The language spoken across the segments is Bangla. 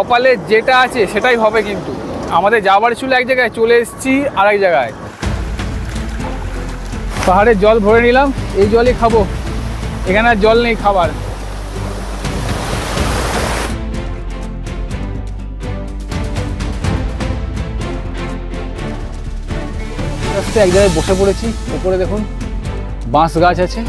কপালে যেটা আছে সেটাই হবে, কিন্তু আমাদের যাবার ছিল এক জায়গায়, চলে এসেছি আর এক জায়গায়। পাহাড়ের জল ভরে নিলাম, এই জলই খাবো, এখানে আর জল নেই খাবার। এক জায়গায় বসে পড়েছি, উপরে দেখুন বাঁশ গাছ আছে।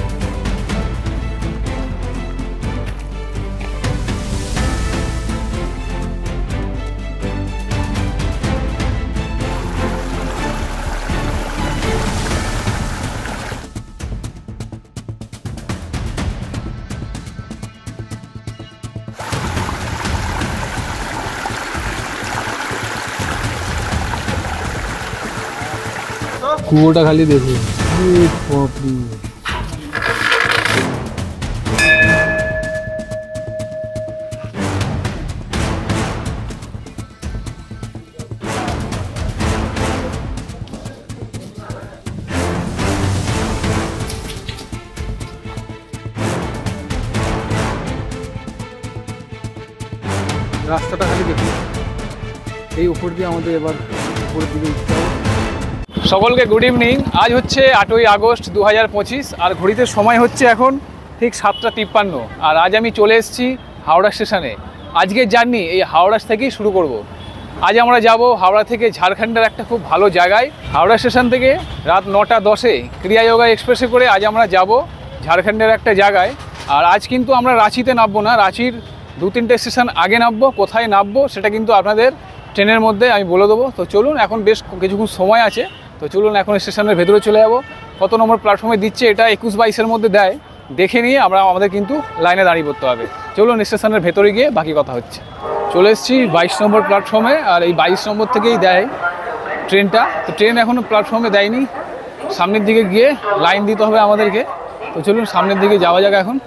কুয়োটা খালি দেখুন, রাস্তাটা খালি দেখুন। এই উপর দিয়ে আমাদের এবার উপরের দিকে উঠতে হবে। সকলকে গুড ইভিনিং। আজ হচ্ছে 8ই আগস্ট 2025 আর ঘড়িতে সময় হচ্ছে এখন ঠিক 7:53। আর আজ আমি চলে এসেছি হাওড়া স্টেশনে। আজকের জার্নি এই হাওড়া থেকেই শুরু করব। আজ আমরা যাব হাওড়া থেকে ঝাড়খণ্ডের একটা খুব ভালো জায়গায়। হাওড়া স্টেশন থেকে রাত 9:10-এ ক্রিয়া যোগা এক্সপ্রেসে করে আজ আমরা যাব ঝাড়খণ্ডের একটা জায়গায়। আর আজ কিন্তু আমরা রাঁচিতে নামবো না, রাঁচির 2-3টে স্টেশন আগে নামবো। কোথায় নামবো সেটা কিন্তু আপনাদের ট্রেনের মধ্যে আমি বলে দেবো। তো চলুন, এখন বেশ কিছুক্ষণ সময় আছে, তো চলুন এখন স্টেশনের ভেতরে চলে যাব। কত নম্বর প্ল্যাটফর্মে দিচ্ছে এটা 21-22-এর মধ্যে দেয়, দেখে নিয়ে আমাদের কিন্তু লাইনে দাঁড়িয়ে পড়তে হবে। চলুন স্টেশনের ভেতরে গিয়ে বাকি কথা হচ্ছে। চলে এসেছি 22 নম্বর প্ল্যাটফর্মে, আর এই 22 নম্বর থেকেই দেয় ট্রেনটা। তো ট্রেন এখনও প্ল্যাটফর্মে দেয়নি, সামনের দিকে গিয়ে লাইন দিতে হবে আমাদেরকে। তো চলুন সামনের দিকে যাওয়া যাক এখন।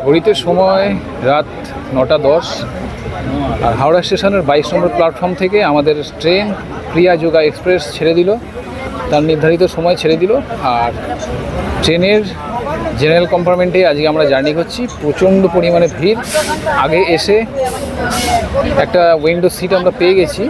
ঘড়িতে সময় রাত 9:10 আর হাওড়া স্টেশনের 22 নম্বর প্ল্যাটফর্ম থেকে আমাদের ট্রেন ক্রিয়া যোগা এক্সপ্রেস ছেড়ে দিল, তার নির্ধারিত সময় ছেড়ে দিল। আর ট্রেনের জেনারেল কম্পার্টমেন্টে আজকে আমরা জার্নি করছি। প্রচণ্ড পরিমাণে ভিড়। আগে এসে একটা উইন্ডো সিট আমরা পেয়ে গেছি।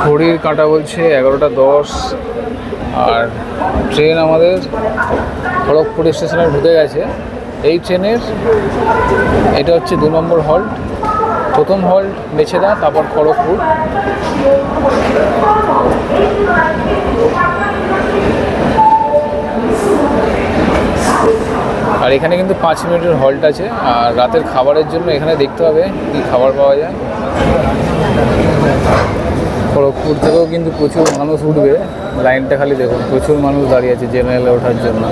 ঘড়ির কাঁটা বলছে 11:10 আর ট্রেন আমাদের খড়গপুর স্টেশনে ঢুকে গেছে। এই ট্রেনের এটা হচ্ছে 2 নম্বর হল্ট। প্রথম হল্ট মেছেদা, তারপর খড়গপুর। আর এখানে কিন্তু 5 মিনিটের হল্ট আছে। আর রাতের খাবারের জন্য এখানে দেখতে হবে কী খাবার পাওয়া যায়। খড়গপুর থেকেও কিন্তু প্রচুর মানুষ উঠবে, লাইনটা খালি দেখুন, প্রচুর মানুষ দাঁড়িয়ে আছে জেনারেলে ওঠার জন্য।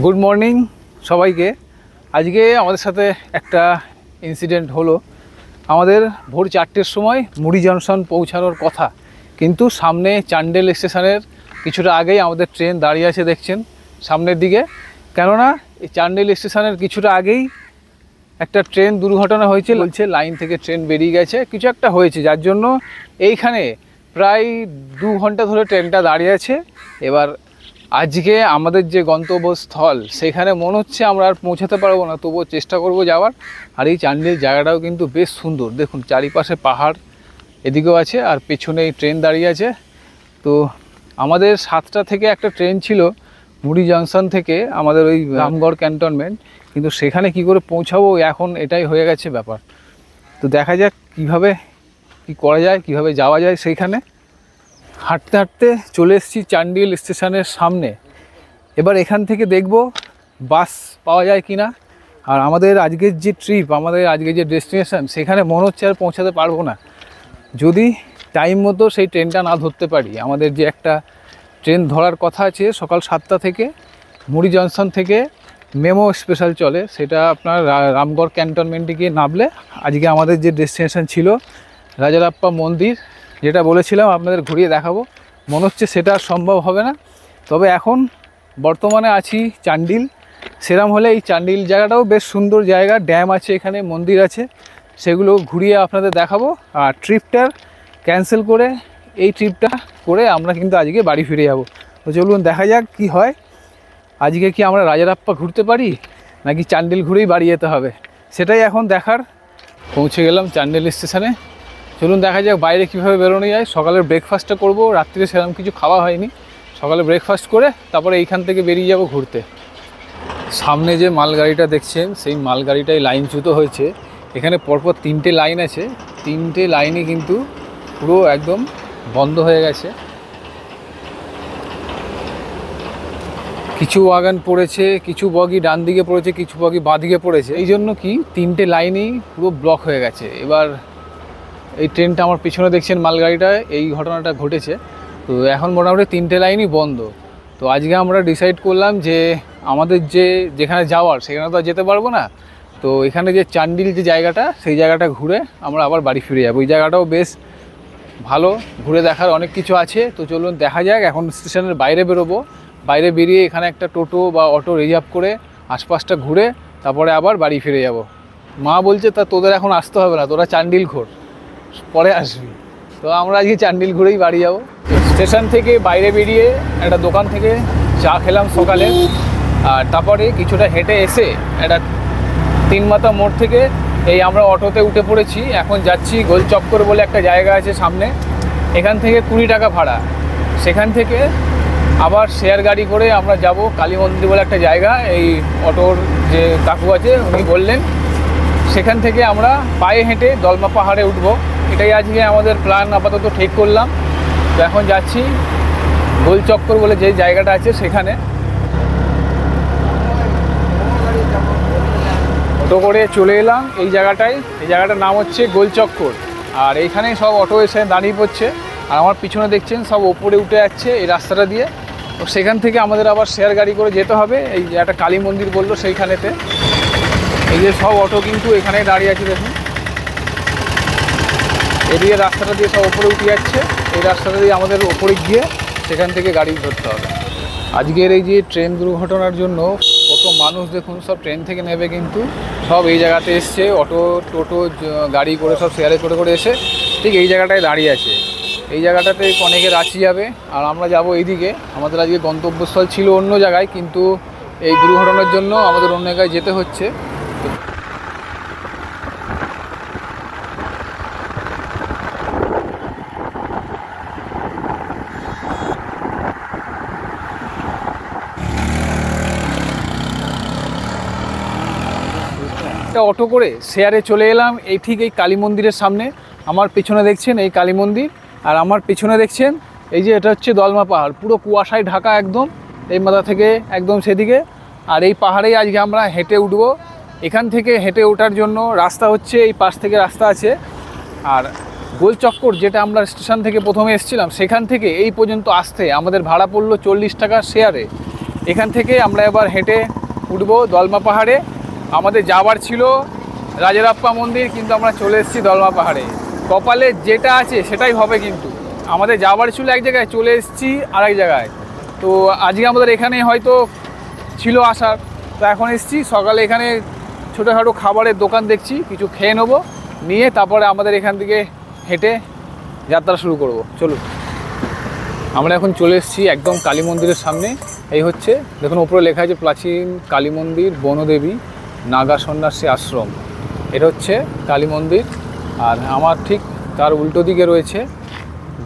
গুড মর্নিং সবাইকে। আজকে আমাদের সাথে একটা ইনসিডেন্ট হলো। আমাদের ভোর 4টের সময় মুড়ি জংশন পৌঁছানোর কথা, কিন্তু সামনে চান্ডেল স্টেশনের কিছুটা আগেই আমাদের ট্রেন দাঁড়িয়ে আছে দেখছেন সামনের দিকে। কেননা এই চান্ডেল স্টেশনের কিছুটা আগেই একটা ট্রেন দুর্ঘটনা হয়েছে, বলছে লাইন থেকে ট্রেন বেরিয়ে গেছে, কিছু একটা হয়েছে, যার জন্য এইখানে প্রায় 2 ঘন্টা ধরে ট্রেনটা দাঁড়িয়ে আছে। এবার আজকে আমাদের যে গন্তব্যস্থল সেখানে মনে হচ্ছে আমরা আর পৌঁছাতে পারবো না, তবুও চেষ্টা করব যাওয়ার। আর এই চান্ডেল জায়গাটাও কিন্তু বেশ সুন্দর, দেখুন চারিপাশে পাহাড় এদিকেও আছে আর পেছনেই ট্রেন দাঁড়িয়ে আছে। তো আমাদের 7টা থেকে একটা ট্রেন ছিল মুড়ি জংশন থেকে আমাদের ওই রামগড় ক্যান্টনমেন্ট, কিন্তু সেখানে কি করে পৌঁছাবো এখন এটাই হয়ে গেছে ব্যাপার। তো দেখা যাক কিভাবে কি করা যায়, কিভাবে যাওয়া যায়। সেইখানে হাঁটতে হাঁটতে চলে এসেছি চান্ডেল স্টেশনের সামনে। এবার এখান থেকে দেখব বাস পাওয়া যায় কিনা। আর আমাদের আজকের যে ট্রিপ, আমাদের আজকের যে ডেস্টিনেশন, সেখানে মনে হচ্ছে আর পৌঁছাতে পারবো না যদি টাইম মতো সেই ট্রেনটা না ধরতে পারি। আমাদের যে একটা ট্রেন ধরার কথা আছে সকাল 7টা থেকে, মুড়ি জংশন থেকে মেমো স্পেশাল চলে, সেটা আপনার রামগড় ক্যান্টনমেন্টে গিয়ে নামলে আজকে আমাদের যে ডেস্টিনেশন ছিল রাজারাপ্পা মন্দির, যেটা বলেছিলাম আপনাদের ঘুরিয়ে দেখাবো, মনে হচ্ছে সেটা সম্ভব হবে না। তবে এখন বর্তমানে আছি চান্ডিল। সেরম হলে এই চান্ডিল জায়গাটাও বেশ সুন্দর জায়গা, ড্যাম আছে এখানে, মন্দির আছে, সেগুলো ঘুরিয়ে আপনাদের দেখাবো। আর ট্রিপটার ক্যান্সেল করে এই ট্রিপটা করে আমরা কিন্তু আজকে বাড়ি ফিরে যাব। তো চলুন দেখা যাক কি হয়। আজকে কি আমরা রাজারাপ্পা ঘুরতে পারি নাকি চান্ডিল ঘুরেই বাড়ি যেতে হবে, সেটাই এখন দেখার। পৌঁছে গেলাম চান্ডিল স্টেশনে। চলুন দেখা যাক বাইরে কীভাবে বেরোনো যায়। সকালের ব্রেকফাস্টটা করব, রাত্রিরে সেরকম কিছু খাওয়া হয়নি। সকালে ব্রেকফাস্ট করে তারপরে এইখান থেকে বেরিয়ে যাব ঘুরতে। সামনে যে মালগাড়িটা দেখছেন সেই মালগাড়িটাই লাইনচ্যুত হয়েছে। এখানে পরপর 3টে লাইন আছে, 3টে লাইনই কিন্তু পুরো একদম বন্ধ হয়ে গেছে। কিছু ওয়াগন পড়েছে, কিছু বগি ডান দিকে পড়েছে, কিছু বগি বাঁ দিকে পড়েছে। এই জন্য কি 3টে লাইনই পুরো ব্লক হয়ে গেছে। এবার এই ট্রেনটা আমার পিছনে দেখছেন মালগাড়িটায় এই ঘটনাটা ঘটেছে। তো এখন মোটামুটি 3টে লাইনই বন্ধ। তো আজকে আমরা ডিসাইড করলাম যে আমাদের যেখানে যাওয়ার সেখানে তো যেতে পারবো না, তো এখানে যে চান্ডিল যে জায়গাটা, সেই জায়গাটা ঘুরে আমরা আবার বাড়ি ফিরে যাবো। ওই জায়গাটাও বেশ ভালো, ঘুরে দেখার অনেক কিছু আছে। তো চলুন দেখা যাক। এখন স্টেশনের বাইরে বেরোবো, বাইরে বেরিয়ে এখানে একটা টোটো বা অটো রিজার্ভ করে আশপাশটা ঘুরে তারপরে আবার বাড়ি ফিরে যাব। মা বলছে তা তোদের এখন আসতে হবে না, তোরা চান্ডিল ঘোর, পরে আসবি। তো আমরা আজকে চান্ডিল ঘুরেই বাড়ি যাব। স্টেশন থেকে বাইরে বেরিয়ে একটা দোকান থেকে চা খেলাম সকালে, আর তারপরে কিছুটা হেঁটে এসে একটা 3 মাথা মোড় থেকে এই আমরা অটোতে উঠে পড়েছি। এখন যাচ্ছি গোলচক্কর বলে একটা জায়গা আছে সামনে, এখান থেকে 20 টাকা ভাড়া। সেখান থেকে আবার শেয়ার গাড়ি করে আমরা যাব কালী মন্দির বলে একটা জায়গা। এই অটোর যে কাকু আছে উনি বললেন সেখান থেকে আমরা পায়ে হেঁটে দলমা পাহাড়ে উঠবো। এটাই আজকে আমাদের প্ল্যান আপাতত ঠিক করলাম। তো এখন যাচ্ছি গোলচক্কর বলে যে জায়গাটা আছে সেখানে। অটো করে চলে এলাম এই জায়গাটায়। এই জায়গাটার নাম হচ্ছে গোলচক্কর। আর এইখানে সব অটো এসে দাঁড়িয়ে পড়ছে, আর আমার পিছনে দেখছেন সব ওপরে উঠে যাচ্ছে এই রাস্তাটা দিয়ে। তো সেখান থেকে আমাদের আবার শেয়ার গাড়ি করে যেতে হবে। এই যে একটা কালী মন্দির বললো সেইখানেতে, এই যে সব অটো কিন্তু এখানে দাঁড়িয়ে আছে দেখুন। এদিকে রাস্তাটা দিয়ে সব ওপরে উঠে যাচ্ছে, এই রাস্তাটা দিয়ে আমাদের ওপরে গিয়ে সেখান থেকে গাড়ি ধরতে হবে। আজকের এই যে ট্রেন দুর্ঘটনার জন্য কত মানুষ দেখুন সব ট্রেন থেকে নেবে কিন্তু সব এই জায়গাতে এসছে, অটো টোটো গাড়ি করে সব শেয়ারে করে করে এসে ঠিক এই জায়গাটায় দাঁড়িয়ে আছে। এই জায়গাটাতে অনেকে রাঁচি যাবে, আর আমরা যাব এইদিকে। আমাদের আজকে গন্তব্যস্থল ছিল অন্য জায়গায়, কিন্তু এই দুর্ঘটনার জন্য আমাদের অন্য জায়গায় যেতে হচ্ছে। অটো করে শেয়ারে চলে এলাম এই ঠিক এই কালী মন্দিরের সামনে। আমার পেছনে দেখছেন এই কালী মন্দির, আর আমার পেছনে দেখছেন এই যে এটা হচ্ছে দলমা পাহাড়, পুরো কুয়াশায় ঢাকা একদম এই মাথা থেকে একদম সেদিকে। আর এই পাহাড়েই আজকে আমরা হেঁটে উঠব। এখান থেকে হেঁটে ওঠার জন্য রাস্তা হচ্ছে এই পাশ থেকে রাস্তা আছে। আর গোলচক্কর যেটা আমরা স্টেশন থেকে প্রথমে এসেছিলাম সেখান থেকে এই পর্যন্ত আসতে আমাদের ভাড়া পড়লো 40 টাকা শেয়ারে। এখান থেকে আমরা এবার হেঁটে উঠব দলমা পাহাড়ে। আমাদের যাবার ছিল রাজারাপ্পা মন্দির, কিন্তু আমরা চলে এসেছি দলমা পাহাড়ে। কপালে যেটা আছে সেটাই হবে, কিন্তু আমাদের যাবার ছিল এক জায়গায়, চলে এসেছি আরেক জায়গায়। তো আজকে আমাদের এখানে হয়তো ছিল আসার, তো এখন এসেছি। সকালে এখানে ছোটোখাটো খাবারের দোকান দেখছি, কিছু খেয়ে নেবো, নিয়ে তারপরে আমাদের এখান থেকে হেঁটে যাত্রা শুরু করব। চলুন, আমরা এখন চলে এসেছি একদম কালী মন্দিরের সামনে। এই হচ্ছে দেখুন ওপরে লেখা আছে প্রাচীন কালী মন্দির বনদেবী নাগা সন্ন্যাসী আশ্রম। এটা হচ্ছে কালী মন্দির। আর আমার ঠিক তার উল্টো দিকে রয়েছে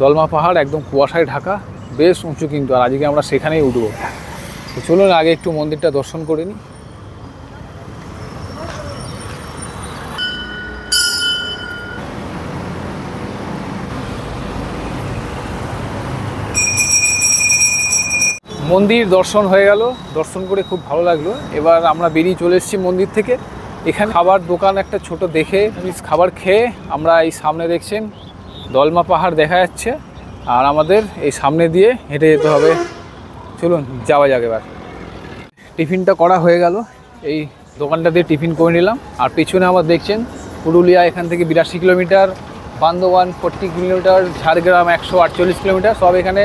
দলমা পাহাড়, একদম কুয়াশায় ঢাকা, বেশ উঁচু কিন্তু। আর আজকে আমরা সেখানেই উঠবো। তো চলুন আগে একটু মন্দিরটা দর্শন করে নিই। মন্দির দর্শন হয়ে গেল, দর্শন করে খুব ভালো লাগলো। এবার আমরা বেরিয়ে চলে এসেছি মন্দির থেকে। এখানে খাবার দোকান একটা ছোট দেখে খাবার খেয়ে আমরা এই সামনে দেখছেন দলমা পাহাড় দেখা যাচ্ছে, আর আমাদের এই সামনে দিয়ে হেঁটে যেতে হবে। চলুন যাওয়া যাক। এবার টিফিনটা করা হয়ে গেল, এই দোকানটা দিয়ে টিফিন করে নিলাম। আর পিছনে আমার দেখছেন পুরুলিয়া এখান থেকে 82 kilometre, Bandwan 40 kilometre, Jhargram 148 kilometre, সব এখানে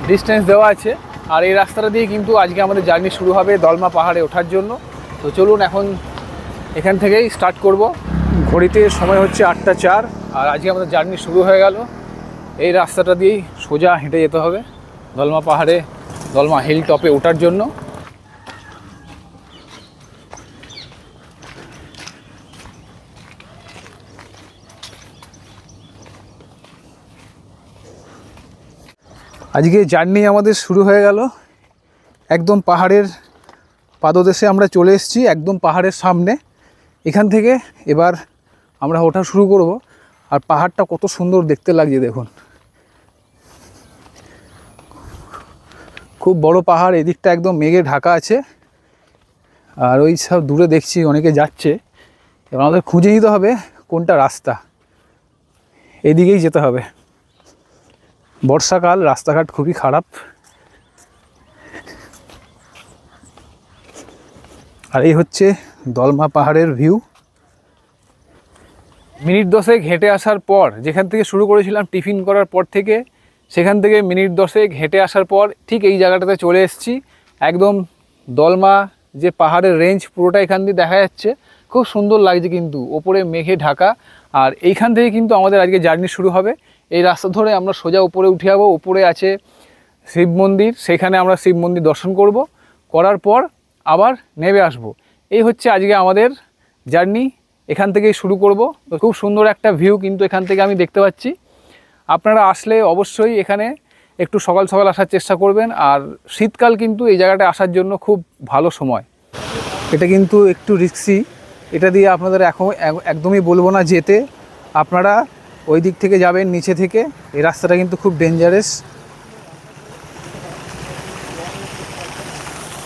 ডিস্টেন্স দেওয়া আছে। আর এই রাস্তাটা দিয়ে কিন্তু আজকে আমাদের জার্নি শুরু হবে দলমা পাহাড়ে ওঠার জন্য। তো চলুন এখন এখান থেকেই স্টার্ট করব। ঘড়িতে সময় হচ্ছে 8টা 4, আর আজকে আমাদের জার্নি শুরু হয়ে গেল। এই রাস্তাটা দিয়েই সোজা হেঁটে যেতে হবে দলমা পাহাড়ে, দলমা হিল টপে ওঠার জন্য। আজকে জার্নি আমাদের শুরু হয়ে গেল একদম পাহাড়ের পাদদেশে। আমরা চলে এসেছি একদম পাহাড়ের সামনে। এখান থেকে এবার আমরা ওঠা শুরু করব। আর পাহাড়টা কত সুন্দর দেখতে লাগছে দেখুন, খুব বড় পাহাড়। এদিকটা একদম মেঘে ঢাকা আছে, আর ওই সব দূরে দেখছি অনেকে যাচ্ছে। এবার আমাদের খুঁজে নিতে হবে কোনটা রাস্তা, এদিকেই যেতে হবে। বর্ষাকাল, রাস্তাঘাট খুবই খারাপ। আর এই হচ্ছে দলমা পাহাড়ের ভিউ। মিনিট 10 হেঁটে আসার পর, যেখান থেকে শুরু করেছিলাম টিফিন করার পর থেকে, সেখান থেকে মিনিট 10 হেঁটে আসার পর ঠিক এই জায়গাটাতে চলে এসেছি। একদম দলমা যে পাহাড়ের রেঞ্জ পুরোটা এখান দিয়ে দেখা যাচ্ছে, খুব সুন্দর লাগছে কিন্তু, ওপরে মেঘে ঢাকা। আর এইখান থেকে কিন্তু আমাদের আজকে জার্নি শুরু হবে। এই রাস্তা ধরে আমরা সোজা উপরে উঠে যাবো। উপরে আছে শিব মন্দির, সেখানে আমরা শিব মন্দির দর্শন করব, করার পর আবার নেমে আসব। এই হচ্ছে আজকে আমাদের জার্নি, এখান থেকেই শুরু করব। তো খুব সুন্দর একটা ভিউ কিন্তু এখান থেকে আমি দেখতে পাচ্ছি। আপনারা আসলে অবশ্যই এখানে একটু সকাল সকাল আসার চেষ্টা করবেন। আর শীতকাল কিন্তু এই জায়গাটা আসার জন্য খুব ভালো সময়। এটা কিন্তু একটু রিস্কি, এটা দিয়ে আপনাদের এখন একদমই বলবো না যেতে। আপনারা ওই দিক থেকে যাবেন, নিচে থেকে। এই রাস্তাটা কিন্তু খুব ডেঞ্জারাস।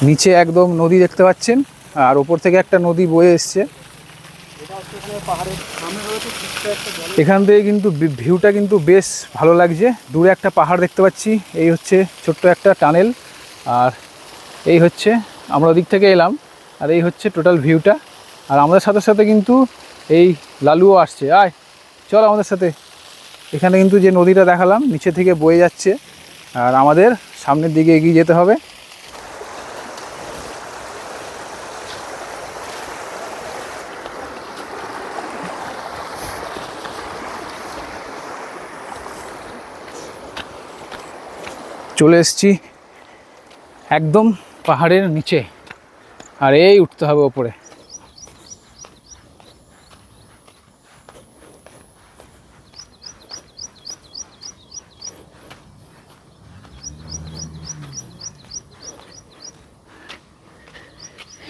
নিচে একদম নদী দেখতে পাচ্ছেন, আর ওপর থেকে একটা নদী বয়ে এসছে। এখান থেকে কিন্তু ভিউটা কিন্তু বেশ ভালো লাগছে। দূরে একটা পাহাড় দেখতে পাচ্ছি, এই হচ্ছে ছোট্ট একটা টানেল। আর এই হচ্ছে আমরা ওদিক থেকে এলাম, আর এই হচ্ছে টোটাল ভিউটা। আর আমাদের সাথে সাথে কিন্তু এই লালুও আসছে। আয় চল আমাদের সাথে। এখানে কিন্তু যে নদীটা দেখালাম নিচে থেকে বয়ে যাচ্ছে, আর আমাদের সামনের দিকে এগিয়ে যেতে হবে। চলে এসেছি একদম পাহাড়ের নিচে, আর এই উঠতে হবে ওপরে।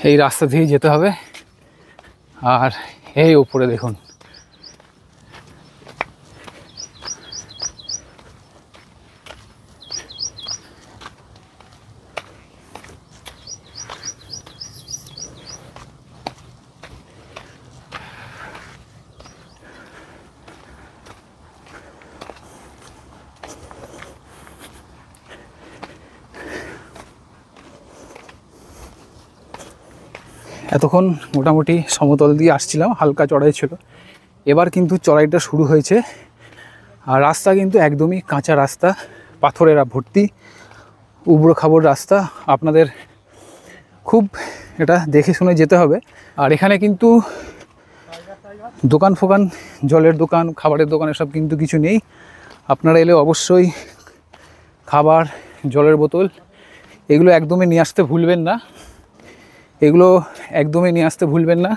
এই রাস্তা দিয়েই যেতে হবে। আর এই উপরে দেখুন, এতক্ষণ মোটামুটি সমতল দিয়ে আসছিলাম, হালকা চড়াই ছিল। এবার কিন্তু চড়াইটা শুরু হয়েছে। আর রাস্তা কিন্তু একদমই কাঁচা রাস্তা, পাথরের ভর্তি, উবড়ো খাবড় রাস্তা। আপনাদের খুব এটা দেখে শুনে যেতে হবে। আর এখানে কিন্তু দোকান ফোকান, জলের দোকান, খাবারের দোকান এসব কিন্তু কিছু নেই। আপনারা এলে অবশ্যই খাবার, জলের বোতল এগুলো একদমই নিয়ে আসতে ভুলবেন না। এগুলো একদমই নিয়ে আসতে ভুলবেন না,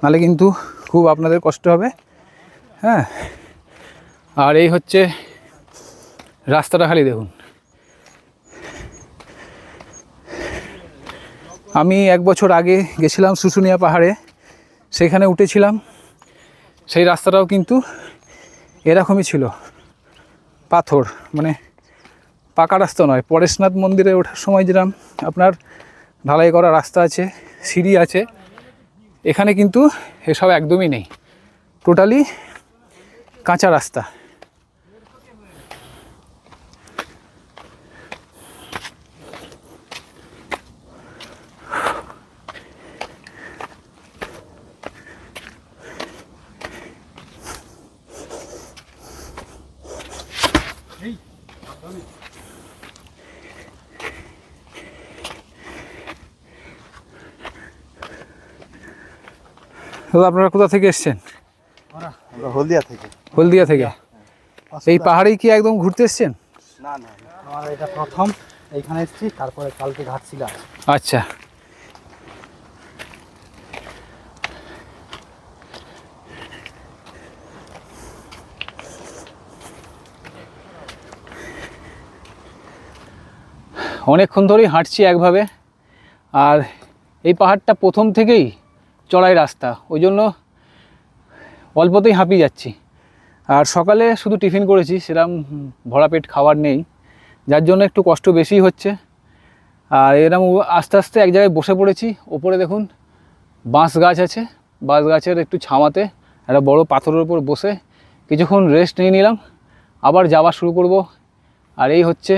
নাহলে কিন্তু খুব আপনাদের কষ্ট হবে। হ্যাঁ, আর এই হচ্ছে রাস্তাটা, খালি দেখুন। আমি 1 বছর আগে গেছিলাম শুশুনিয়া পাহাড়ে, সেখানে উঠেছিলাম। সেই রাস্তাটাও কিন্তু এরকমই ছিল, পাথর, মানে পাকা রাস্তা নয়। পরেশনাথ মন্দিরে ওঠার সময় যেরকম আপনার ঢালাই করা রাস্তা আছে, সিঁড়ি আছে, এখানে কিন্তু এসব একদমই নেই, টোটালি কাঁচা রাস্তা। আপনারা কোথা থেকে এসছেন? আমরা হলদিয়া থেকে। হলদিয়া থেকে? এই পাহাড়েই কি একদম ঘুরতে এসছেন? না না, আমার এটা প্রথম এইখানে এসেছি, তারপরে কালকে ঘাটশিলা। আচ্ছা, অনেকক্ষণ ধরেই হাঁটছি একভাবে, আর এই পাহাড়টা প্রথম থেকেই চড়াই রাস্তা, ওই জন্য অল্পতেই হাঁপিয়ে যাচ্ছি। আর সকালে শুধু টিফিন করেছি, সেরকম ভরা পেট খাবার নেই, যার জন্য একটু কষ্ট বেশি হচ্ছে। আর এরকম আস্তে আস্তে এক জায়গায় বসে পড়েছি। ওপরে দেখুন বাঁশ গাছ আছে, বাঁশ গাছের একটু ছামাতে একটা বড় পাথরের উপর বসে কিছুক্ষণ রেস্ট নিয়ে নিলাম, আবার যাওয়া শুরু করব। আর এই হচ্ছে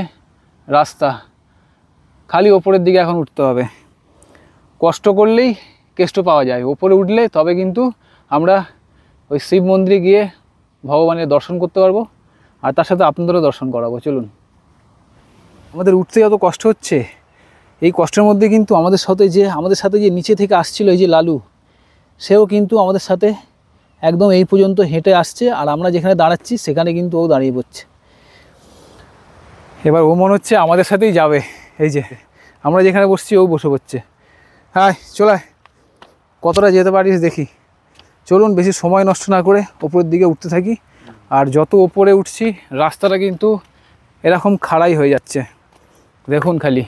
রাস্তা, খালি ওপরের দিকে এখন উঠতে হবে। কষ্ট করলেই কেষ্ট পাওয়া যায়, ওপরে উঠলে তবে কিন্তু আমরা ওই শিব মন্দিরে গিয়ে ভগবানের দর্শন করতে পারবো, আর তার সাথে আপনাদেরও দর্শন করাবো। চলুন। আমাদের উঠতে যত কষ্ট হচ্ছে, এই কষ্টের মধ্যে কিন্তু আমাদের সাথে যে নিচে থেকে আসছিল এই যে লালু, সেও কিন্তু আমাদের সাথে একদম এই পর্যন্ত হেঁটে আসছে, আর আমরা যেখানে দাঁড়াচ্ছি সেখানে কিন্তু ও দাঁড়িয়ে পড়ছে। এবার ও মনে হচ্ছে আমাদের সাথেই যাবে, এই যে আমরা যেখানে বসছি ও বসে পড়ছে। হ্যাঁ চলায়, কতটা যেতে পারিস দেখি। চলুন, বেশি সময় নষ্ট না করে ওপরের দিকে উঠতে থাকি। আর যত ওপরে উঠছি রাস্তাটা কিন্তু এরকম খাড়াই হয়ে যাচ্ছে, দেখুন খালি।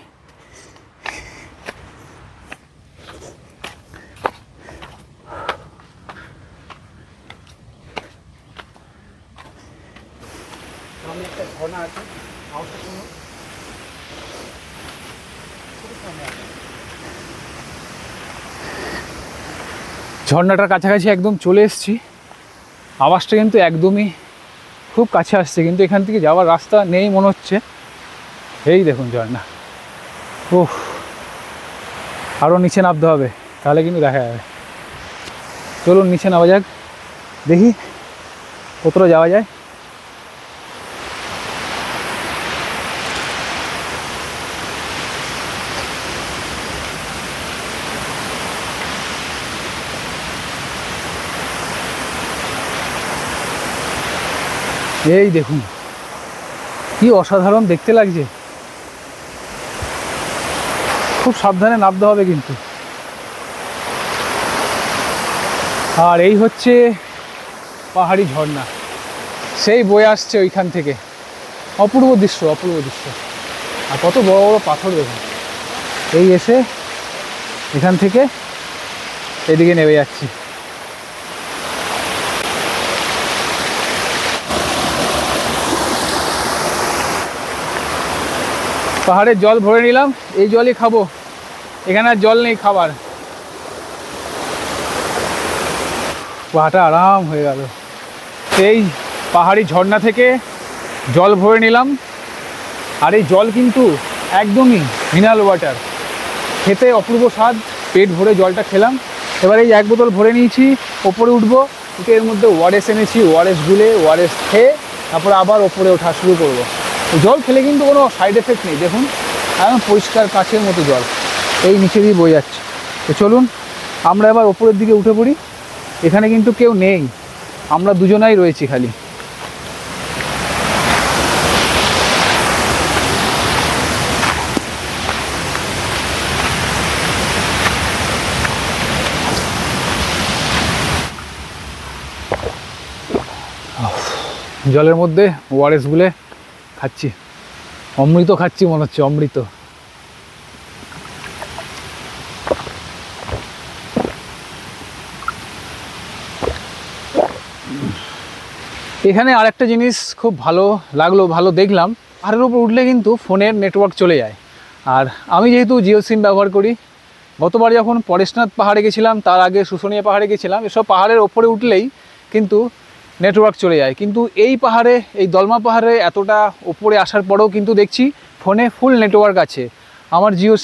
ঝর্ণাটার কাছাকাছি একদম চলে এসেছি, আওয়াজটা কিন্তু একদমই খুব কাছে আসছে, কিন্তু এখান থেকে যাওয়ার রাস্তা নেই মনে হচ্ছে। এই দেখুন ঝর্ণা, ওহ, আরও নিচে নামতে হবে, তাহলে কিন্তু দেখা যাবে। চলুন নিচে নামা যাক, দেখি কতটা যাওয়া যায়। এই দেখুন কি অসাধারণ দেখতে লাগছে, খুব সাবধানে নামতে হবে কিন্তু। আর এই হচ্ছে পাহাড়ি ঝর্ণা, সেই বয়ে আসছে ওইখান থেকে। অপূর্ব দৃশ্য, অপূর্ব দৃশ্য। আর কত বড় বড় পাথর দেখুন। এই এসে এখান থেকে এদিকে নেমে যাচ্ছি। পাহাড়ের জল ভরে নিলাম, এই জলই খাবো, এখানে আর জল নেই খাবার। পাটা আরাম হয়ে গেল। সেই পাহাড়ি ঝর্ণা থেকে জল ভরে নিলাম, আর এই জল কিন্তু একদমই মিনারেল ওয়াটার, খেতে অপূর্ব স্বাদ। পেট ভরে জলটা খেলাম। এবার এই এক বোতল ভরে নিয়েছি, ওপরে উঠবো, উঠে এর মধ্যে ওআরএস এনেছি, ওআরএস গুলে ওআরএস খেয়ে তারপরে আবার ওপরে ওঠা শুরু করবো। জল খেলে কিন্তু কোনো সাইড এফেক্ট নেই, দেখুন একদম পরিষ্কার কাছের মতো জল এই নিচে দিয়ে বয়ে যাচ্ছে। তো চলুন আমরা এবার ওপরের দিকে উঠে পড়ি। এখানে কিন্তু কেউ নেই, আমরা দুজনাই রয়েছি খালি। জলের মধ্যে ওআরএস গুলে খাচ্ছি, অমৃত খাচ্ছি মনে হচ্ছে, অমৃত। এখানে আরেকটা জিনিস খুব ভালো লাগলো, ভালো দেখলাম, পাহাড়ের উপর উঠলে কিন্তু ফোনের নেটওয়ার্ক চলে যায়। আর আমি যেহেতু জিও সিম ব্যবহার করি, গতবার যখন পরেশনাথ পাহাড়ে গেছিলাম, তার আগে শুশুনিয়া পাহাড়ে গেছিলাম, এসব পাহাড়ের ওপরে উঠলেই কিন্তু নেটওয়ার্ক চলে যায়। কিন্তু এই পাহাড়ে, এই দলমা পাহাড়ে এতটা ওপরে আসার পরেও কিন্তু দেখছি ফোনে ফুল নেটওয়ার্ক আছে। আমার জিও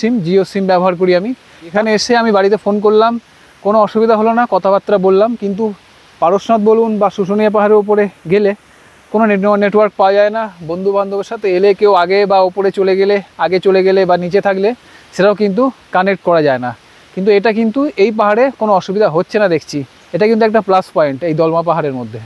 সিম ব্যবহার করি আমি। এখানে এসে আমি বাড়িতে ফোন করলাম, কোনো অসুবিধা হলো না, কথাবার্তা বললাম। কিন্তু পারশনাথ বলুন বা শুশুনিয়া পাহাড়ের উপরে গেলে কোনো নেটওয়ার্ক পাওয়া যায় না। বন্ধু বান্ধবের সাথে এলে কেউ আগে বা ওপরে চলে গেলে বা নিচে থাকলে সেটাও কিন্তু কানেক্ট করা যায় না। কিন্তু এটা কিন্তু এই পাহাড়ে কোনো অসুবিধা হচ্ছে না দেখছি। এটা কিন্তু একটা প্লাস পয়েন্ট এই দলমা পাহাড়ের মধ্যে।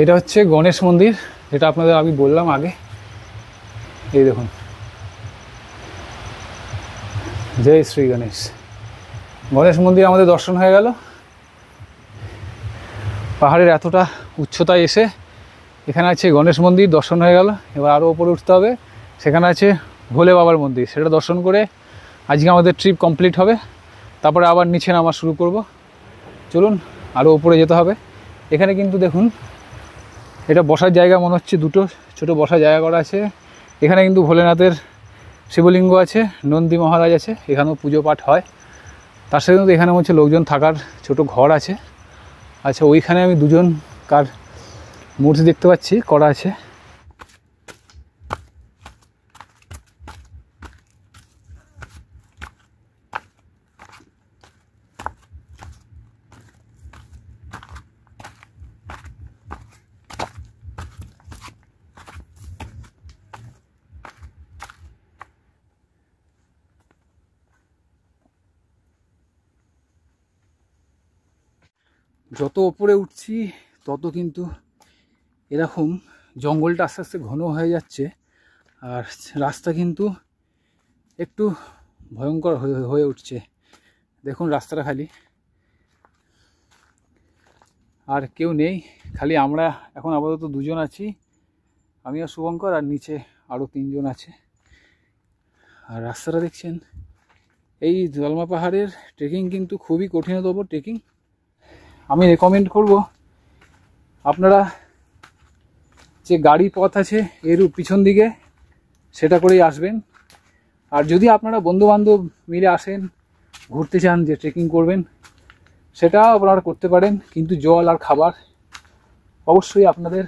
এটা হচ্ছে গণেশ মন্দির, যেটা আপনাদের আমি বললাম আগে। এই দেখুন, জয় শ্রী গণেশ। গণেশ মন্দির আমাদের দর্শন হয়ে গেল। পাহাড়ের এতটা উচ্চতায় এসে এখানে আছে গণেশ মন্দির, দর্শন হয়ে গেল। এবার আরও ওপরে উঠতে হবে, সেখানে আছে ভোলে বাবার মন্দির, সেটা দর্শন করে আজকে আমাদের ট্রিপ কমপ্লিট হবে। তারপরে আবার নিচে নামা শুরু করব। চলুন, আরও উপরে যেতে হবে। এখানে কিন্তু দেখুন, এটা বসার জায়গা মনে হচ্ছে, দুটো ছোট বসার জায়গা করা আছে। এখানে কিন্তু ভোলেনাথের শিবলিঙ্গ আছে, নন্দী মহারাজ আছে, এখানেও পুজো পাঠ হয়। তার সাথে কিন্তু এখানে হচ্ছে লোকজন থাকার ছোট ঘর আছে। আচ্ছা, ওইখানে আমি দুজন কার মূর্তি দেখতে পাচ্ছি করা আছে। যত ওপরে উঠছি তত কিন্তু এরকম জঙ্গলটা আস্তে আস্তে ঘন হয়ে যাচ্ছে, আর রাস্তা কিন্তু একটু ভয়ঙ্কর হয়ে উঠছে। দেখুন রাস্তাটা খালি, আর কেউ নেই, খালি আমরা এখন আপাতত দুজন আছি, আমি আর শুভঙ্কর, আর নিচে আরও 3 জন আছে। আর রাস্তাটা দেখছেন, এই দলমা পাহাড়ের ট্রেকিং কিন্তু খুবই কঠিনতম ট্রেকিং। আমি রেকমেন্ড করব আপনারা যে গাড়ি পথ আছে এর পিছন দিকে সেটা করেই আসবেন। আর যদি আপনারা বন্ধুবান্ধব মিলে আসেন, ঘুরতে চান, যে ট্রেকিং করবেন, সেটাও আপনারা করতে পারেন। কিন্তু জল আর খাবার অবশ্যই আপনাদের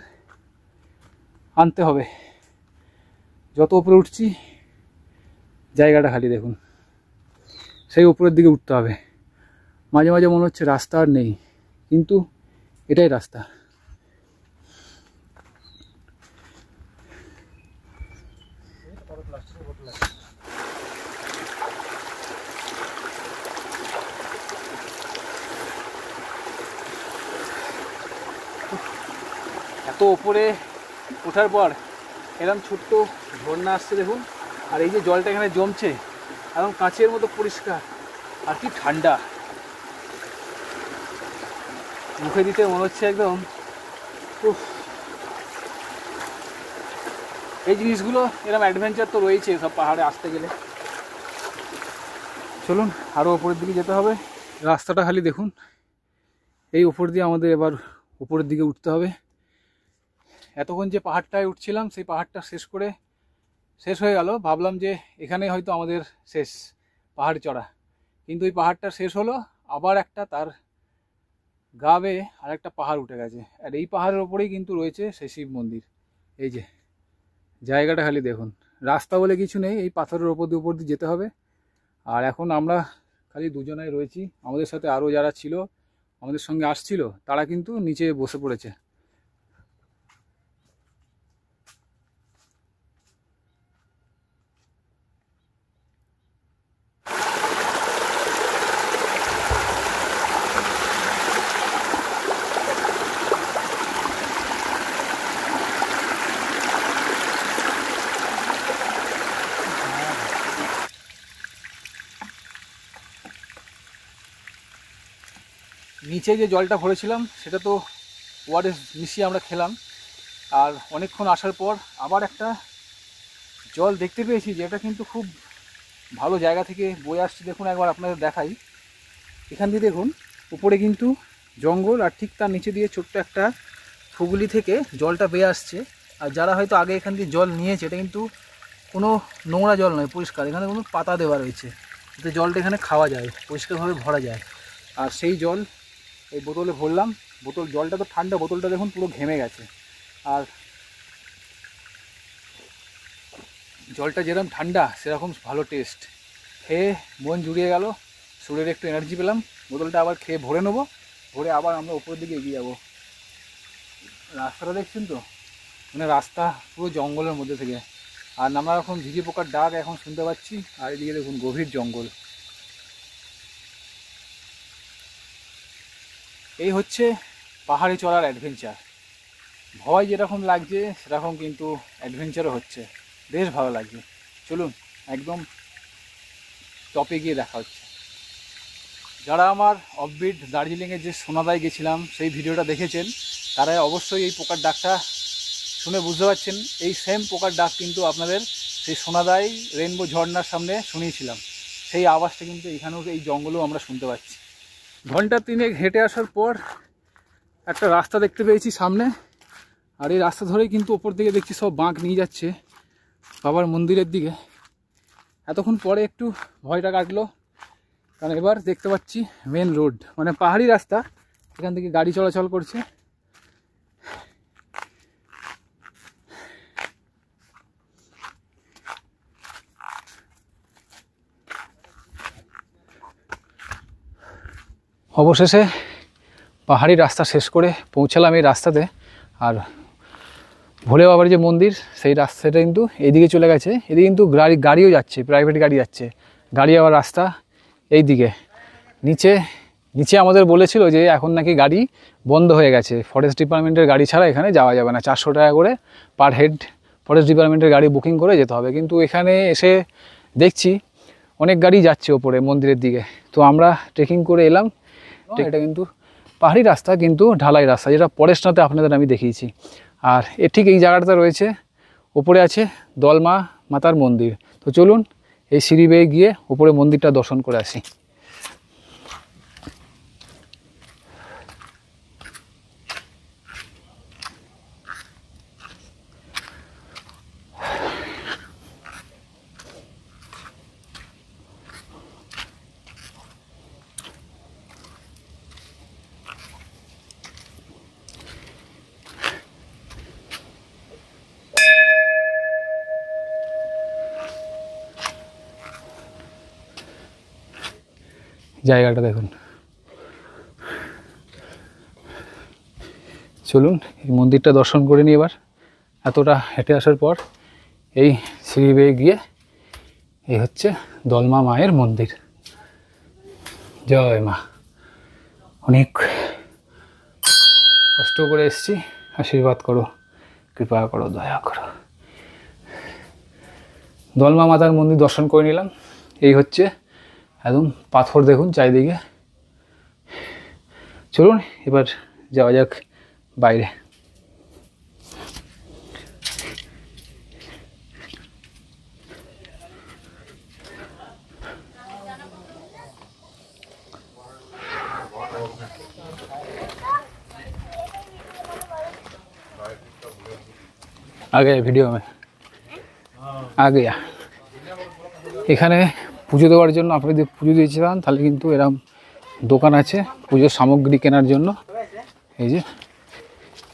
আনতে হবে। যত উপরে উঠছি জায়গাটা খালি দেখুন, সেই উপরের দিকে উঠতে হবে। মাঝে মাঝে মনে হচ্ছে রাস্তা আর নেই, কিন্তু এটাই রাস্তা। এত ওপরে ওঠার পর এরকম ছোট্ট ঝর্ণা আসছে দেখুন, আর এই যে জলটা এখানে জমছে একদম কাঁচের মতো পরিষ্কার, আর কি ঠান্ডা। মুখে দিতে মনে হচ্ছে একদম উফ। এই জিনিসগুলো এরকম অ্যাডভেঞ্চার তো রয়েছে সব পাহাড়ে আসতে গেলে। চলুন আরও উপরের দিকে যেতে হবে। রাস্তাটা খালি দেখুন, এই উপর দিয়ে আমাদের এবার উপরের দিকে উঠতে হবে। এতক্ষণ যে পাহাড়টায় উঠছিলাম সেই পাহাড়টা শেষ হয়ে গেল, ভাবলাম যে এখানে হয়তো আমাদের শেষ পাহাড় চড়া, কিন্তু এই পাহাড়টা শেষ হলো, আবার একটা তার গা বেয়ে আর একটা পাহাড় উঠে গেছে। আর এই পাহাড়ের ওপরেই কিন্তু রয়েছে সেই শিব মন্দির। এই যে জায়গাটা খালি দেখুন, রাস্তা বলে কিছু নেই, এই পাথরের উপর দিয়ে যেতে হবে। আর এখন আমরা খালি দুজনাই রয়েছি, আমাদের সাথে আরও যারা ছিল, আমাদের সঙ্গে আসছিল, তারা কিন্তু নিচে বসে পড়েছে। নিচে যে জলটা ভরেছিলাম সেটা তো ওআরএস মিশিয়ে আমরা খেলাম। আর অনেকক্ষণ আসার পর আবার একটা জল দেখতে পেয়েছি যে এটা কিন্তু খুব ভালো জায়গা থেকে বয়ে আসছে। দেখুন একবার আপনাদের দেখাই, এখান দিয়ে দেখুন উপরে কিন্তু জঙ্গল আর ঠিক তার নিচে দিয়ে ছোট্ট একটা ফুগলি থেকে জলটা বেয়ে আসছে। আর যারা হয়তো আগে এখান দিয়ে জল নিয়েছে, এটা কিন্তু কোনো নোংরা জল নয়, পরিষ্কার। এখানে কোনো পাতা দেওয়া রয়েছে যাতে জলটা এখানে খাওয়া যায়, পরিষ্কারভাবে ভরা যায়। আর সেই জল এই বোতলে ভরলাম। জলটা তো ঠান্ডা, বোতলটা দেখুন পুরো ঘেমে গেছে। আর জলটা যেরকম ঠান্ডা সেরকম ভালো টেস্ট। খেয়ে মন জুড়িয়ে গেল, শরীরে একটু এনার্জি পেলাম। বোতলটা আবার খেয়ে ভরে নেবো, ভরে আবার আমরা উপরের দিকে এগিয়ে যাবো। রাস্তাটা দেখছেন তো, মানে রাস্তা পুরো জঙ্গলের মধ্যে থেকে। আর নানা রকম ঝিঝি পোকার ডাক এখন শুনতে পাচ্ছি। আর এদিকে দেখুন গভীর জঙ্গল। এই হচ্ছে পাহাড়ে চড়ার অ্যাডভেঞ্চার। ভয় যেরকম লাগছে সেরকম কিন্তু অ্যাডভেঞ্চারও হচ্ছে, বেশ ভালো লাগছে। চলুন একদম টপে গিয়ে দেখা হচ্ছে। যারা আমার অফবিট দার্জিলিংয়ে যে সোনাদায় গেছিলাম সেই ভিডিওটা দেখেছেন, তারা অবশ্যই এই পোকার ডাকটা শুনে বুঝতে পারছেন। এই সেম পোকার ডাক কিন্তু আপনাদের সেই সোনাদায় রেনবো ঝর্ণার সামনে শুনিয়েছিলাম। সেই আওয়াজটা কিন্তু এখানেও, এই জঙ্গলেও আমরা শুনতে পাচ্ছি। ঘন্টা 3 হেঁটে আসার পর একটা রাস্তা দেখতে পেয়েছি সামনে। আর এই রাস্তা ধরেই কিন্তু ওপর দিকে দেখছি সব বাঁক নিয়ে যাচ্ছে বাবার মন্দিরের দিকে। এতক্ষণ পরে একটু ভয়টা কাটলো, কারণ এবার দেখতে পাচ্ছি মেন রোড, মানে পাহাড়ি রাস্তা, এখান থেকে গাড়ি চলাচল করছে। অবশেষে পাহাড়ি রাস্তা শেষ করে পৌঁছালাম এই রাস্তাতে। আর ভোলে বাবার যে মন্দির সেই রাস্তাটা কিন্তু এদিকে চলে গেছে। এদিকে কিন্তু গাড়িও যাচ্ছে, প্রাইভেট গাড়ি যাচ্ছে। গাড়ি যাওয়ার রাস্তা এই দিকে। নিচে নিচে আমাদের বলেছিল যে এখন নাকি গাড়ি বন্ধ হয়ে গেছে, ফরেস্ট ডিপার্টমেন্টের গাড়ি ছাড়া এখানে যাওয়া যাবে না। 400 টাকা করে পার হেড ফরেস্ট ডিপার্টমেন্টের গাড়ি বুকিং করে যেতে হবে। কিন্তু এখানে এসে দেখছি অনেক গাড়ি যাচ্ছে ওপরে মন্দিরের দিকে। তো আমরা ট্রেকিং করে এলাম। এটা কিন্তু পাহাড়ি রাস্তা, কিন্তু ঢালাই রাস্তা, যেটা পরেশনাথে আপনাদের আমি দেখিয়েছি। আর ঠিক এই জায়গাটা রয়েছে, ওপরে আছে দলমা মাতার মন্দির। তো চলুন এই সিঁড়ি বেয়ে গিয়ে ওপরে মন্দিরটা দর্শন করে আসি। জায়গাটা দেখুন। চলুন এই মন্দিরটা দর্শন করে নিই এবার। এতটা হেঁটে আসার পর এই সিঁড়ি বেয়ে গিয়ে এই হচ্ছে দলমা মায়ের মন্দির। জয় মা। অনেক কষ্ট করে এসেছি, আশীর্বাদ করো, কৃপা করো, দয়া করো। দলমা মাতার মন্দির দর্শন করে নিলাম। এই হচ্ছে একদম পাথর দেখুন চারিদিকে। চলুন এবার যাওয়া যাক বাইরে। आ गया वीडियो में, आ गया। এখানে পুজো দেওয়ার জন্য আপনি যদি পুজো দিয়েতে চান তাহলে কিন্তু এরকম দোকান আছে পুজোর সামগ্রী কেনার জন্য। এই যে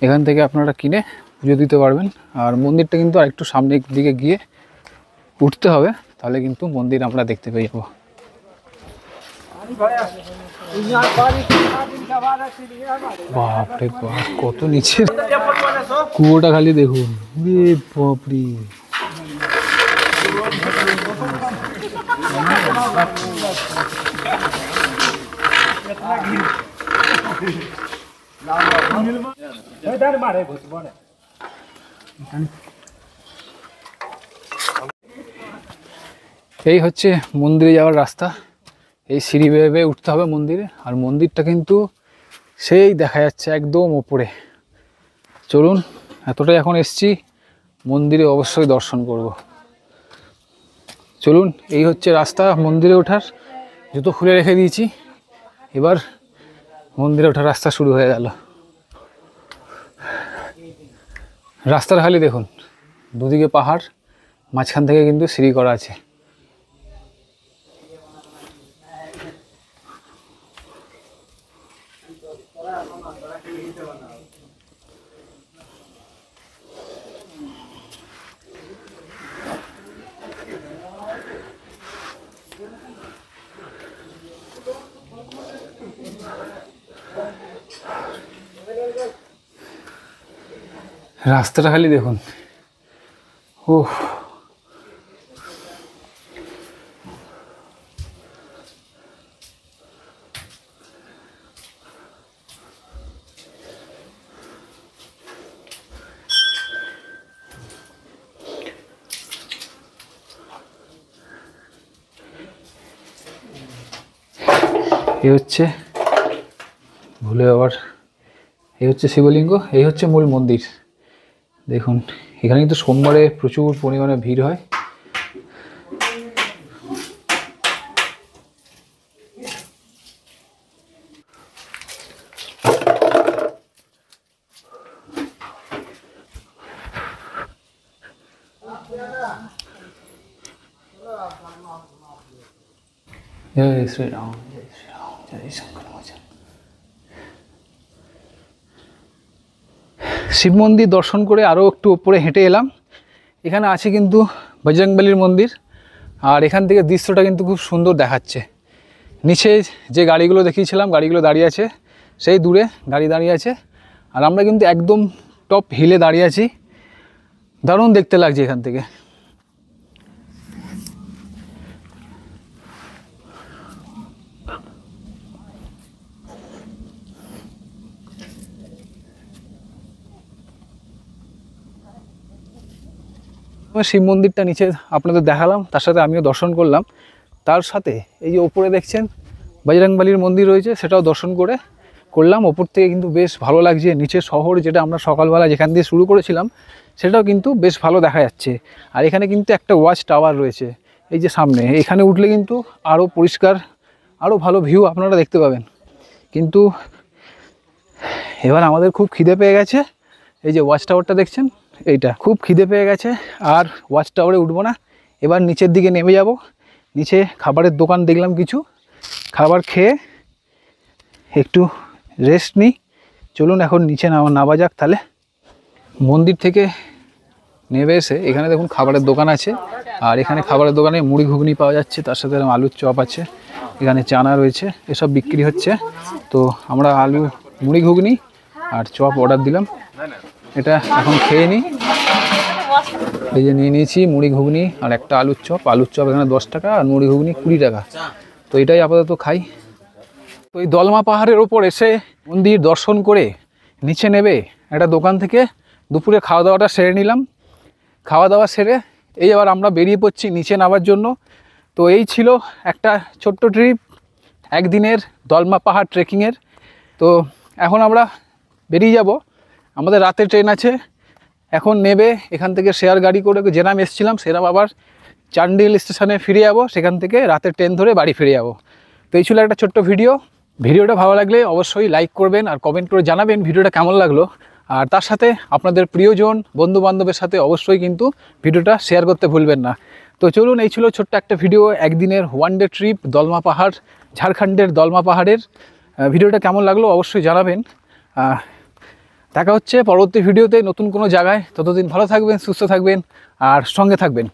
এখান থেকে আপনারা কিনে পুজো দিতে পারবেন। আর মন্দিরটা কিন্তু আরেকটু সামনের দিকে গিয়ে উঠতে হবে, তাহলে কিন্তু মন্দির আমরা দেখতে পেয়ে যাবো। বাপরে বাপ, কত নিচে কুয়োটা খালি দেখুন। বাপরে এই হচ্ছে মন্দিরে যাওয়ার রাস্তা। এই সিঁড়ি বেয়ে বেয়ে উঠতে হবে মন্দিরে। আর মন্দিরটা কিন্তু সেই দেখা যাচ্ছে একদম ওপরে। চলুন এতটাই এখন এসছি, মন্দিরে অবশ্যই দর্শন করব। চলুন, এই হচ্ছে রাস্তা মন্দিরে ওঠার। জুতো খুলে রেখে দিয়েছি, এবার মন্দিরে ওঠার রাস্তা শুরু হয়ে গেল। রাস্তার খালি দেখুন, দুদিকে পাহাড়, মাঝখান থেকে কিন্তু সিঁড়ি করা আছে। রাস্তাটা খালি দেখুন, ও এই হচ্ছে ভুলে আবার, এই হচ্ছে শিবলিঙ্গ, এই হচ্ছে মূল মন্দির। দেখুন, এখানে কিন্তু সোমবারে প্রচুর পরিমাণে ভিড় হয়। জয় শ্রীরাম, জয় শ্রীরাম, জয় শঙ্কর মোচন। শিব মন্দির দর্শন করে আরও একটু উপরে হেঁটে এলাম। এখানে আছে কিন্তু বজরংবলীর মন্দির, আর এখান থেকে দৃশ্যটা কিন্তু খুব সুন্দর দেখাচ্ছে। নিচে যে গাড়িগুলো দেখিয়েছিলাম, গাড়িগুলো দাঁড়িয়ে আছে, সেই দূরে গাড়ি দাঁড়িয়ে আছে, আর আমরা কিন্তু একদম টপ হিলে দাঁড়িয়ে আছি। দারুণ দেখতে লাগছে এখান থেকে। শিব মন্দিরটা নিচে আপনাদের দেখালাম, তার সাথে আমিও দর্শন করলাম। তার সাথে এই যে ওপরে দেখছেন বজরংবলীর মন্দির রয়েছে, সেটাও দর্শন করলাম। ওপর থেকে কিন্তু বেশ ভালো লাগছে। নিচে শহর, যেটা আমরা সকালবেলা যেখান দিয়ে শুরু করেছিলাম, সেটাও কিন্তু বেশ ভালো দেখা যাচ্ছে। আর এখানে কিন্তু একটা ওয়াচ টাওয়ার রয়েছে এই যে সামনে, এখানে উঠলে কিন্তু আরও পরিষ্কার, আরও ভালো ভিউ আপনারা দেখতে পাবেন। কিন্তু এবার আমাদের খুব খিদে পেয়ে গেছে। এই যে ওয়াচ টাওয়ারটা দেখছেন, এইটা খুব খিদে পেয়ে গেছে, আর ওয়াচ টাওয়ারে উঠবো না, এবার নিচের দিকে নেমে যাব। নিচে খাবারের দোকান দেখলাম কিছু, খাবার খেয়ে একটু রেস্ট নিই। চলুন এখন নিচে নামা যাক তাহলে। মন্দির থেকে নেমে এসে এখানে দেখুন খাবারের দোকান আছে, আর এখানে খাবারের দোকানে মুড়ি ঘুগনি পাওয়া যাচ্ছে, তার সাথে আলুর চপ আছে, এখানে চানা রয়েছে, এসব বিক্রি হচ্ছে। তো আমরা আলু মুড়ি ঘুগনি আর চপ অর্ডার দিলাম, এটা এখন খেয়ে নিই। এই যে নিয়ে নিয়েছি মুড়ি ঘুগনি আর একটা আলুর চপ। আলুর চপ এখানে 10 টাকা, আর মুড়ি ঘুগনি 20 টাকা। তো এটাই আপাতত খাই। তো এই দলমা পাহাড়ের ওপর এসে মন্দির দর্শন করে নিচে নেবে একটা দোকান থেকে দুপুরে খাওয়া দাওয়াটা সেরে নিলাম। খাওয়া দাওয়া সেরে এই আবার আমরা বেরিয়ে পড়ছি নিচে নামার জন্য। তো এই ছিল একটা ছোট্ট ট্রিপ, একদিনের দলমা পাহাড় ট্রেকিংয়ের। তো এখন আমরা বেরিয়ে যাব, আমাদের রাতের ট্রেন আছে। এখন নেবে এখান থেকে শেয়ার গাড়ি করে জেনাম এসেছিলাম, সেরাম আবার চান্ডিল স্টেশনে ফিরে যাব, সেখান থেকে রাতের ট্রেন ধরে বাড়ি ফিরে যাব। তো এই ছিল একটা ছোট্ট ভিডিওটা ভালো লাগলে অবশ্যই লাইক করবেন আর কমেন্ট করে জানাবেন ভিডিওটা কেমন লাগলো। আর তার সাথে আপনাদের প্রিয়জন বন্ধু বান্ধবের সাথে অবশ্যই কিন্তু ভিডিওটা শেয়ার করতে ভুলবেন না। তো চলুন, এই ছিল ছোট্ট একটা ভিডিও, একদিনের ওয়ান ডে ট্রিপ দলমা পাহাড়, ঝাড়খণ্ডের দলমা পাহাড়ের। ভিডিওটা কেমন লাগলো অবশ্যই জানাবেন। দেখা হচ্ছে পরবর্তী ভিডিওতে নতুন কোনো জায়গায়। ততদিন ভালো থাকবেন, সুস্থ থাকবেন আর সঙ্গে থাকবেন।